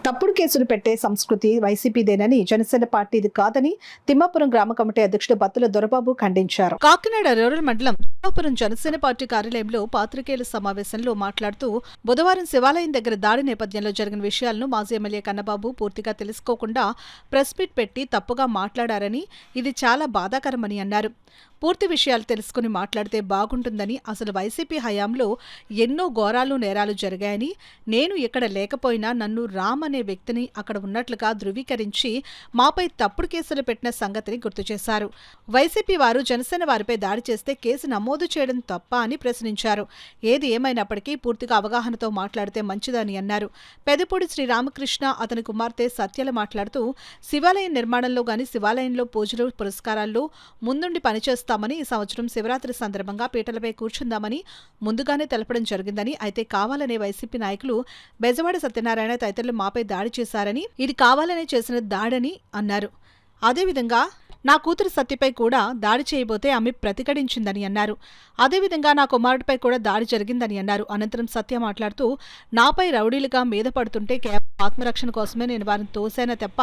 తప్పుడు కేసులు పెట్టే సంస్కృతి వైసీపీదేనని, జనసేన పార్టీది కాదని తిమ్మాపురం గ్రామ కమిటీ అధ్యక్షుడు బత్తుల దొరబాబు ఖండించారు. కాకినాడ రూరల్ మండలం తిమ్మాపురం జనసేన పార్టీ కార్యాలయంలో పాత్రికేయుల సమావేశంలో మాట్లాడుతూ, బుధవారం శివాలయం దగ్గర దాడి నేపథ్యంలో జరిగిన విషయాలను మాజీ ఎమ్మెల్యే కన్నబాబు పూర్తిగా తెలుసుకోకుండా ప్రెస్ మీట్ పెట్టి తప్పుగా మాట్లాడారని, ఇది చాలా బాధాకరమని అన్నారు. పూర్తి విషయాలు తెలుసుకుని మాట్లాడితే బాగుంటుందని, అసలు వైసీపీ హయాంలో ఎన్నో ఘోరాలు నేరాలు జరిగాయని, నేను ఇక్కడ లేకపోయినా నన్ను రామ్ అనే వ్యక్తిని అక్కడ ఉన్నట్లుగా ధృవీకరించి మాపై తప్పుడు కేసులు పెట్టిన సంగతిని గుర్తు చేశారు. వైసీపీ వారు జనసేన వారిపై దాడి చేస్తే కేసు నమోదు చేయడం తప్ప అని ప్రశ్నించారు. ఏది ఏమైనప్పటికీ పూర్తిగా అవగాహనతో మాట్లాడితే మంచిదని అన్నారు. పెదపూడి శ్రీరామకృష్ణ, అతని కుమార్తె సత్యల మాట్లాడుతూ, శివాలయం నిర్మాణంలో గాని, శివాలయంలో పూజలు పురస్కారాల్లో ముందుండి పనిచేస్తామని, ఈ సంవత్సరం శివరాత్రి సందర్భంగా పీటలపై కూర్చుందామని ముందుగానే తెలపడం జరిగిందని, అయితే కావాలనే వైసీపీ నాయకులు బెజవాడ సత్యనారాయణ తదితరులు మాపై దాడి చేశారని, ఇది కావాలనే చేసిన దాడని అన్నారు. అదేవిధంగా నా కూతురు సత్యపై కూడా దాడి చేయబోతే ఆమె ప్రతిఘటించిందని అన్నారు. అదేవిధంగా నా కుమారుడిపై కూడా దాడి జరిగిందని అన్నారు. అనంతరం సత్య మాట్లాడుతూ, నాపై రౌడీలుగా మీద పడుతుంటే కేవలం ఆత్మరక్షణ కోసమే నేను వారిని తోశానే తప్ప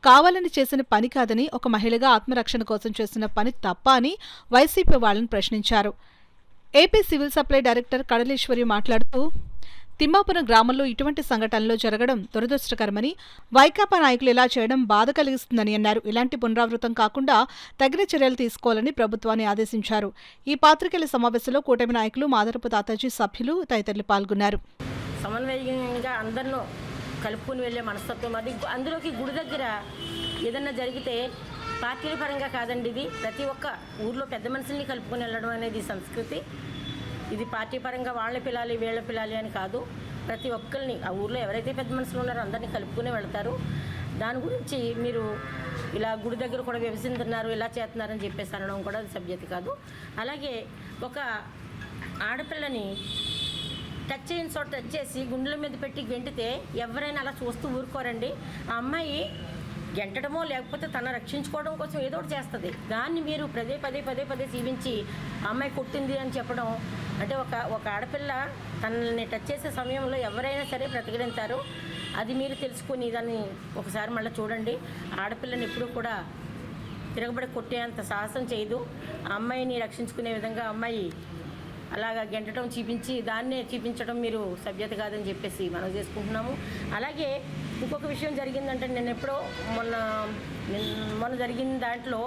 కావాలని చేసిన పని కాదని, ఒక మహిళగా ఆత్మరక్షణ కోసం చేసిన పని తప్ప అని వైసీపీ వాళ్ళని ప్రశ్నించారు. ఏపీ సివిల్ సప్లై డైరెక్టర్ కడలేశ్వరి మాట్లాడుతూ, తిమ్మాపురం గ్రామంలో ఇటువంటి సంఘటనలు జరగడం దురదృష్టకరమని, వైకాపా నాయకులు ఇలా చేయడం బాధ కలిగిస్తుందని అన్నారు. ఇలాంటి పునరావృతం కాకుండా తగిన చర్యలు తీసుకోవాలని ప్రభుత్వాన్ని ఆదేశించారు. ఈ పాత్రికేయుల సమావేశంలో కూటమి నాయకులు, మాదరపు తాతాజీ సభ్యులు తదితరులు పాల్గొన్నారు. సమన్వయంగా అందరిలో కలుపుకొని వెళ్ళే మనస్తత్వం అది. అందులోకి గుడి దగ్గర ఏదన్నా జరిగితే పార్టీల పరంగా కాదండి, ఇది ప్రతి ఒక్క ఊర్లో పెద్ద మనుషుల్ని కలుపుకొని వెళ్ళడం అనేది సంస్కృతి. ఇది పార్టీ పరంగా వాళ్ళ పిల్లాలి వీళ్ళ పిల్లాలి అని కాదు, ప్రతి ఒక్కరిని ఆ ఊర్లో ఎవరైతే పెద్ద మనుషులు ఉన్నారో అందరినీ కలుపుకునే వెళ్తారు. దాని గురించి మీరు ఇలా గుడి దగ్గర కూడా విభజిస్తున్నారు, ఇలా చేస్తున్నారని చెప్పేసి అనడం కూడా అది సభ్యత కాదు. అలాగే ఒక ఆడపిల్లని టచ్ చేయని చోట టచ్ చేసి గుండెల మీద పెట్టి గెంటితే ఎవరైనా అలా చూస్తూ ఊరుకోరండి. ఆ అమ్మాయి గెంటడమో లేకపోతే తన రక్షించుకోవడం కోసం ఏదో ఒకటి చేస్తుంది. దాన్ని మీరు పదే జీవించి ఆ అమ్మాయి కొట్టింది అని చెప్పడం అంటే, ఒక ఆడపిల్ల తనని టచ్ చేసే సమయంలో ఎవరైనా సరే ప్రతిఘటించారు. అది మీరు తెలుసుకుని దాన్ని ఒకసారి మళ్ళీ చూడండి. ఆడపిల్లని ఎప్పుడూ కూడా తిరగబడి కొట్టేంత సాహసం చేయదు. ఆ అమ్మాయిని రక్షించుకునే విధంగా అమ్మాయి అలాగా గెంటడం దాన్నే చూపించడం మీరు సభ్యత కాదని చెప్పేసి మనం చేసుకుంటున్నాము. అలాగే ఇంకొక విషయం జరిగిందంటే, నేను ఎప్పుడో మొన్న జరిగిన దాంట్లో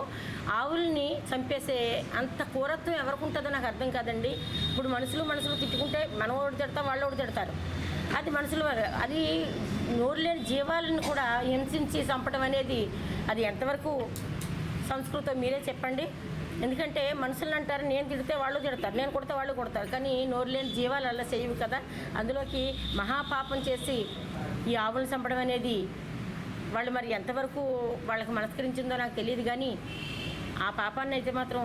ఆవుల్ని చంపేసే అంత క్రూరత్వం ఎవరికి ఉంటుందో నాకు అర్థం కాదండి. ఇప్పుడు మనుషులు తిట్టుకుంటే మనం ఒకటి తిడతాం, వాళ్ళు ఒకటి తిడతారు. అది మనుషులు, అది నోరు లేని జీవాలను కూడా హింసించి చంపడం అనేది అది ఎంతవరకు సంస్కృతం మీరే చెప్పండి. ఎందుకంటే మనుషులను అంటారు, నేను తిడితే వాళ్ళు తిడతారు, నేను కొడితే వాళ్ళు కొడతారు, కానీ నోరు లేని జీవాలు అలా చేయవు కదా. అందులోకి మహాపాపం చేసి ఈ ఆవులను చంపడం అనేది వాళ్ళు మరి ఎంతవరకు వాళ్ళకి మనస్కరించిందో నాకు తెలియదు. కానీ ఆ పాపాన్ని అయితే మాత్రం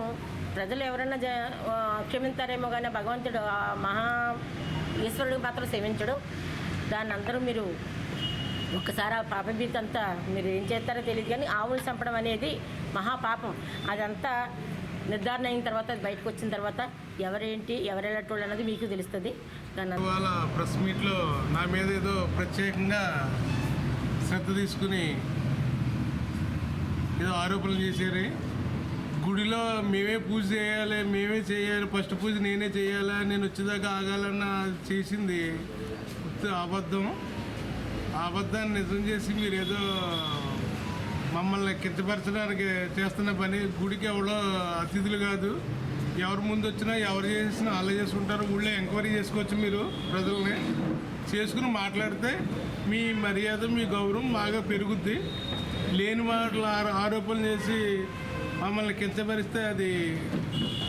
ప్రజలు ఎవరైనా క్షమించారేమో, కానీ భగవంతుడు ఆ మహా ఈశ్వరుడు మాత్రం క్షమించడు. దాన్ని అందరూ మీరు ఒక్కసారి ఆ పాపభీతి అంతా మీరు ఏం చేస్తారో తెలియదు. కానీ ఆవులు చంపడం అనేది మహాపాపం. అదంతా నిర్ధారణ అయిన తర్వాత, అది బయటకు వచ్చిన తర్వాత ఎవరేంటి ఎవరెళ్ళటోళ్ళు అన్నది మీకు తెలుస్తుంది. ఇవాళ ప్రెస్ మీట్లో నా మీద ఏదో ప్రత్యేకంగా శ్రద్ధ తీసుకుని ఏదో ఆరోపణలు చేశారు. గుడిలో మేమే పూజ చేయాలి, ఫస్ట్ పూజ నేనే చేయాలా, నేను వచ్చేదాకా ఆగాలన్న చేసింది అబద్ధం. ఆ అబద్ధాన్ని నిజం చేసి మీరు ఏదో మమ్మల్ని కించపరచడానికి చేస్తున్న పని. గుడికి ఎవరో అతిథులు కాదు, ఎవరు ముందు వచ్చినా ఎవరు చేసినా అలా చేసుకుంటారు. ఊళ్ళో ఎంక్వైరీ చేసుకోవచ్చు, మీరు ప్రజల్ని చేసుకుని మాట్లాడితే మీ మర్యాద మీ గౌరవం బాగా పెరుగుద్ది. లేని మాటలు ఆరోపణలు చేసి మమ్మల్ని కించపరిస్తే అది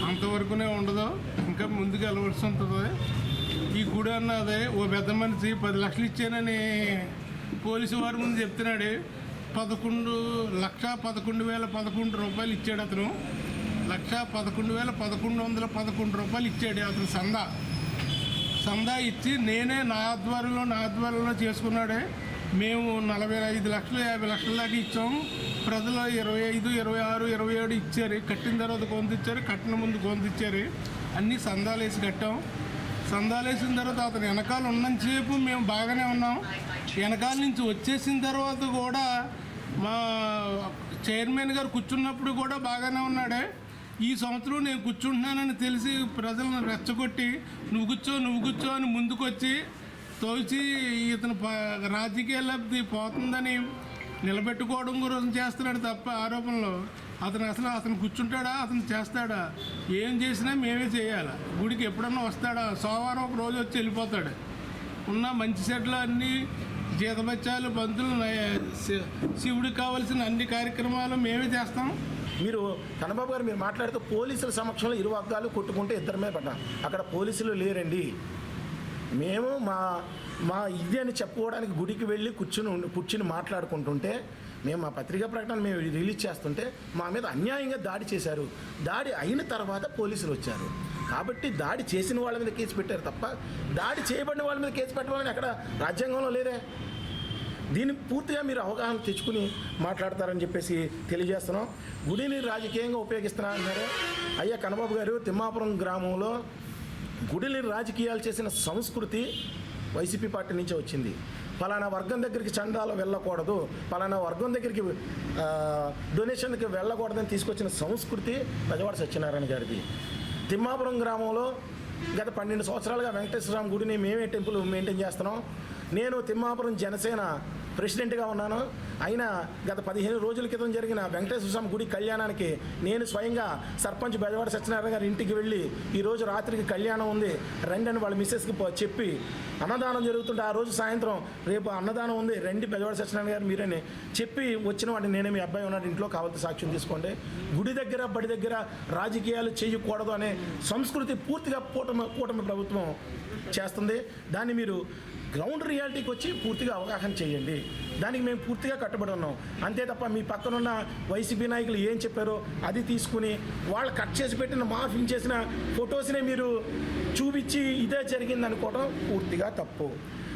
అంతవరకునే ఉండదు, ఇంకా ముందుకు వెళ్ళవలసి ఉంటుంది. ఈ గుడి అన్నది ఓ పెద్ద మనిషి 10 లక్షలు ఇచ్చానని పోలీసు వారి ముందు చెప్తున్నాడు. 11,11,011 రూపాయలు ఇచ్చాడు అతను. 1,11,1111 రూపాయలు ఇచ్చాడు అతను సందా ఇచ్చి నేనే నా ఆధ్వర్యంలో చేసుకున్నాడే. మేము 45 లక్షలు 50 లక్షల దాకా ఇచ్చాము. ప్రజలు 25, 26, 27 ఇచ్చారు. కట్టిన తర్వాత కొంత ఇచ్చారు, కట్టిన ముందు కొంత ఇచ్చారు. అన్నీ సందాలు వేసి కట్టాం. సందాలు వేసిన తర్వాత అతను వెనకాల ఉన్నంతసేపు మేము బాగానే ఉన్నాం. వెనకాల నుంచి వచ్చేసిన తర్వాత కూడా మా చైర్మన్ గారు కూర్చున్నప్పుడు కూడా బాగానే ఉన్నాడే. ఈ సంవత్సరం నేను కూర్చుంటున్నానని తెలిసి ప్రజలను రెచ్చగొట్టి నువ్వు కూర్చో అని ముందుకొచ్చి తోచి ఇతను రాజకీయ లబ్ధి పోతుందని నిలబెట్టుకోవడం గురించి చేస్తున్నాడు తప్ప ఆరోపణలు. అతను కూర్చుంటాడా, అతను చేస్తాడా? ఏం చేసినా మేమే చేయాలి. గుడికి ఎప్పుడన్నా వస్తాడా? సోమవారం ఒక రోజు వచ్చి వెళ్ళిపోతాడు. ఉన్న మంచి సెట్లు అన్నీ జీతబత్యాలు, బంతులు, శివుడికి కావాల్సిన అన్ని కార్యక్రమాలు మేమే చేస్తాం. మీరు కన్నబాబు గారు మీరు మాట్లాడుతూ పోలీసుల సమక్షంలో ఇరు వర్గాలు కొట్టుకుంటే ఇద్దరి మీద పడ్డాం. అక్కడ పోలీసులు లేరండి. మేము మా ఇది అని చెప్పుకోవడానికి గుడికి వెళ్ళి కూర్చుని మాట్లాడుకుంటుంటే మేము మా పత్రికా ప్రకటన మేము రిలీజ్ చేస్తుంటే మా మీద అన్యాయంగా దాడి చేశారు. దాడి అయిన తర్వాత పోలీసులు వచ్చారు కాబట్టి దాడి చేసిన వాళ్ళ మీద కేసు పెట్టారు తప్ప దాడి చేయబడిన వాళ్ళ మీద కేసు పెట్టమని అక్కడ రాజ్యాంగంలో లేదే. దీన్ని పూర్తిగా మీరు అవగాహన తెచ్చుకుని మాట్లాడతారని చెప్పేసి తెలియజేస్తున్నాం. గుడిని రాజకీయంగా ఉపయోగిస్తున్నా అన్నారు. అయ్యా కన్నబాబు గారు, తిమ్మాపురం గ్రామంలో గుడిని రాజకీయాలు చేసిన సంస్కృతి వైసీపీ పార్టీ నుంచే వచ్చింది. పలానా వర్గం దగ్గరికి చందాలు వెళ్ళకూడదు, పలానా వర్గం దగ్గరికి డొనేషన్కి వెళ్ళకూడదని తీసుకొచ్చిన సంస్కృతి బెజవాడ సత్యనారాయణ గారిది. తిమ్మాపురం గ్రామంలో గత 12 సంవత్సరాలుగా వెంకటేశ్వర స్వామి గుడిని మేమే టెంపుల్ మెయింటైన్ చేస్తున్నాం. నేను తిమ్మాపురం జనసేన ప్రెసిడెంట్గా ఉన్నాను. అయినా గత 15 రోజుల క్రితం జరిగిన వెంకటేశ్వర స్వామి గుడి కళ్యాణానికి నేను స్వయంగా సర్పంచ్ బెజవాడ సత్యనారాయణ గారి ఇంటికి వెళ్ళి ఈరోజు రాత్రికి కళ్యాణం ఉంది రండి అని వాళ్ళ మిస్సెస్కి చెప్పి అన్నదానం జరుగుతుంటే ఆ రోజు సాయంత్రం రేపు అన్నదానం ఉంది రండి బెజవాడ సత్యనారాయణ గారు మీరని చెప్పి వచ్చిన వాడిని నేనే మీ అబ్బాయి ఉన్నాడు ఇంట్లో కావాల్సిన సాక్ష్యం తీసుకోండి. గుడి దగ్గర బడి దగ్గర రాజకీయాలు చేయకూడదు అనే సంస్కృతి పూర్తిగా కూటమి ప్రభుత్వం చేస్తుంది. దాన్ని మీరు గ్రౌండ్ రియాలిటీకి వచ్చి పూర్తిగా అవగాహన చేయండి. దానికి మేము పూర్తిగా కట్టుబడి ఉన్నాం. అంతే తప్ప మీ పక్కనున్న వైసీపీ నాయకులు ఏం చెప్పారో అది తీసుకుని వాళ్ళు కట్ చేసి పెట్టిన మార్ఫింగ్ చేసిన ఫొటోస్నే మీరు చూపించి ఇదే జరిగింది అనుకోవడం పూర్తిగా తప్పు.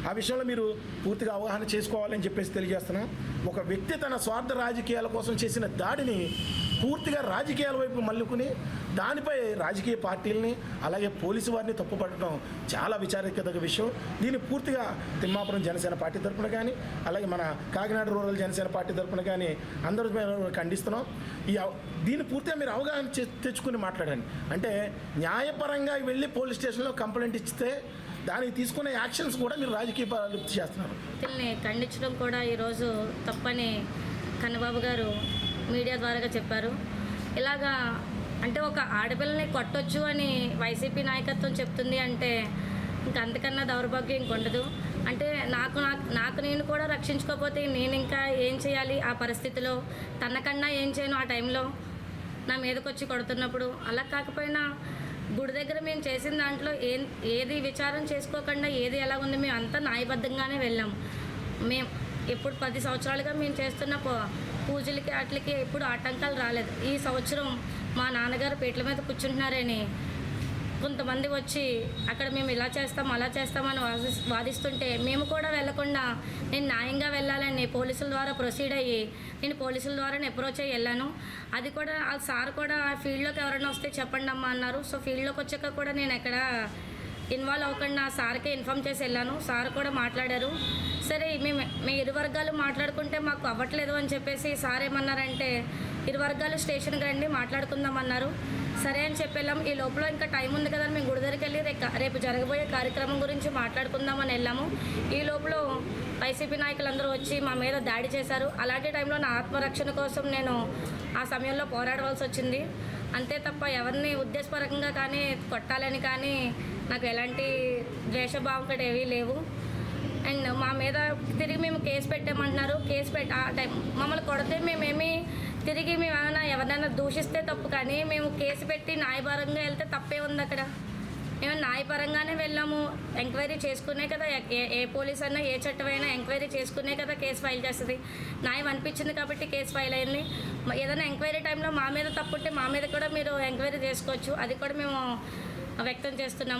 ఆ విషయంలో మీరు పూర్తిగా అవగాహన చేసుకోవాలని చెప్పేసి తెలియజేస్తున్నాం. ఒక వ్యక్తి తన స్వార్థ రాజకీయాల కోసం చేసిన దాడిని పూర్తిగా రాజకీయాల వైపు మల్లుకుని దానిపై రాజకీయ పార్టీలని అలాగే పోలీసు వారిని తప్పుపట్టడం చాలా విచారకదగ్గ విషయం. దీన్ని పూర్తిగా తిమ్మాపురం జనసేన పార్టీ తరఫున కానీ అలాగే మన కాకినాడ రూరల్ జనసేన పార్టీ తరఫున కానీ అందరూ ఖండిస్తున్నాం. దీన్ని పూర్తిగా మీరు అవగాహన తెచ్చుకుని మాట్లాడండి. అంటే న్యాయపరంగా వెళ్ళి పోలీస్ స్టేషన్లో కంప్లైంట్ ఇస్తే దానికి తీసుకునే యాక్షన్స్ కూడా మీరు రాజకీయ లిప్తి చేస్తున్నారు. ఖండించడం కూడా ఈరోజు తప్పని కన్నబాబు గారు మీడియా ద్వారా చెప్పారు. ఇలాగా అంటే ఒక ఆడపిల్లని కొట్టొచ్చు అని వైసీపీ నాయకత్వం చెప్తుంది అంటే ఇంకా అంతకన్నా దౌర్భాగ్యం ఇంకొండదు. అంటే నాకు నేను కూడా రక్షించుకోకపోతే నేను ఇంకా ఏం చేయాలి ఆ పరిస్థితిలో? తనకన్నా ఏం చేయను ఆ టైంలో నా మీదకి వచ్చి కొడుతున్నప్పుడు. అలా కాకపోయినా గుడి దగ్గర మేము చేసిన దాంట్లో ఏది విచారం చేసుకోకుండా ఏది ఎలా ఉంది మేము అంతా న్యాయబద్ధంగానే వెళ్ళాం. మేము ఎప్పుడు 10 సంవత్సరాలుగా మేము చేస్తున్న పూజలకి వాటికి ఎప్పుడు ఆటంకాలు రాలేదు. ఈ సంవత్సరం మా నాన్నగారు పీటల మీద కూర్చుంటున్నారని కొంతమంది వచ్చి అక్కడ మేము ఇలా చేస్తాం అలా చేస్తామని వాదిస్తుంటే మేము కూడా వెళ్లకుండా నేను న్యాయంగా వెళ్ళాలని పోలీసుల ద్వారా ప్రొసీడ్ అయ్యి నేను పోలీసుల ద్వారా అప్రోచ్ అయ్యి వెళ్ళాను. అది కూడా ఆ సార్ కూడా ఫీల్డ్లోకి ఎవరైనా వస్తే చెప్పండి అమ్మా అన్నారు. సో ఫీల్డ్లోకి వచ్చాక కూడా నేను ఎక్కడ ఇన్వాల్వ్ అవ్వకుండా సార్కే ఇన్ఫామ్ చేసి వెళ్ళాను. సార్ కూడా మాట్లాడారు. సరే మీ ఇరు వర్గాలు మాట్లాడుకుంటే మాకు అవ్వట్లేదు అని చెప్పేసి సార్ ఏమన్నారంటే ఇరు వర్గాలు స్టేషన్కి రండి మాట్లాడుకుందామన్నారు. సరే అని చెప్పి ఈ లోపల ఇంకా టైం ఉంది కదా మేము గుడి దగ్గరికి వెళ్ళి రేపు జరగబోయే కార్యక్రమం గురించి మాట్లాడుకుందామని వెళ్ళాము. ఈ లోపల వైసీపీ నాయకులందరూ వచ్చి మా మీద దాడి చేశారు. అలాంటి టైంలో నా ఆత్మరక్షణ కోసం నేను ఆ సమయంలో పోరాడవలసి వచ్చింది. అంతే తప్ప ఎవరిని ఉద్దేశపరంగా కానీ కొట్టాలని కానీ నాకు ఎలాంటి ద్వేషభావం కూడా ఏవీ లేవు. అండ్ మా మీద తిరిగి మేము కేసు పెట్టామంటున్నారు. కేసు ఆ టైం మమ్మల్ని కొడితే మేమేమి తిరిగి మేము ఎవరైనా దూషిస్తే తప్పు, కానీ మేము కేసు పెట్టి న్యాయపరంగా వెళ్తే తప్పే ఉంది. అక్కడ మేము న్యాయపరంగానే వెళ్ళాము. ఎంక్వైరీ చేసుకునే కదా ఏ పోలీస్ అయినా ఏ చట్టమైనా ఎంక్వైరీ చేసుకునే కదా కేసు ఫైల్ చేస్తుంది. న్యాయం అనిపించింది కాబట్టి కేసు ఫైల్ అయింది. ఏదైనా ఎంక్వైరీ టైంలో మా మీద తప్పుంటే మా మీద కూడా మీరు ఎంక్వైరీ చేసుకోవచ్చు. అది కూడా మేము వ్యక్తం చేస్తున్నాము.